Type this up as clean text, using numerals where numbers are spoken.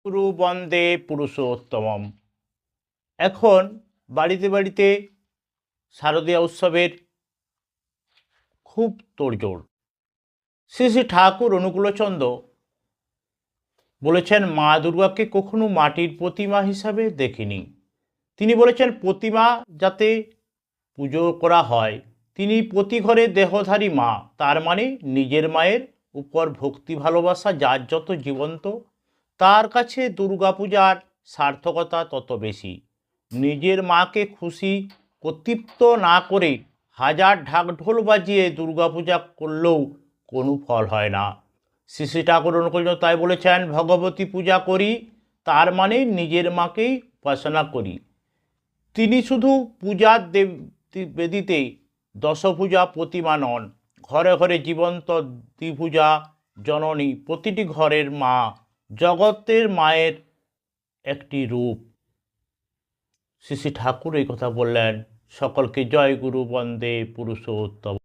গুরু বন্দে পুরুষোত্তমম। এখন বাড়িতে বাড়িতে শারদীয়া উৎসবের খুব তোড়জোড়। শ্রী শ্রী ঠাকুর অনুকূলচন্দ্র বলেছেন, মা দুর্গাকে কখনো মাটির প্রতিমা হিসাবে দেখিনি। তিনি বলেছেন, প্রতিমা যাতে পুজো করা হয়, তিনি প্রতি ঘরে দেহধারী মা, তার মানে নিজের মায়ের উপর ভক্তি ভালোবাসা যার যত জীবন্ত, তার কাছে দুর্গাপূজার সার্থকতা তত বেশি। নিজের মাকে খুশি কর্তৃত্ব না করে হাজার ঢাকঢোল বাজিয়ে দুর্গাপূজা করলেও কোনো ফল হয় না। শ্রী শ্রী ঠাকুর অনুকূলচন্দ্র তাই বলেছেন, ভগবতী পূজা করি তার মানে নিজের মাকেই উপাসনা করি। তিনি শুধু পূজার বেদিতে দশভুজা প্রতিমা নন, ঘরে ঘরে জীবন্ত দ্বিভুজা জননী, প্রতিটি ঘরের মা, জগতের মায়ের একটি রূপ। শ্রী শ্রী ঠাকুর এই কথা বললেন। সকলকে জয় গুরু বন্দে পুরুষোত্তম।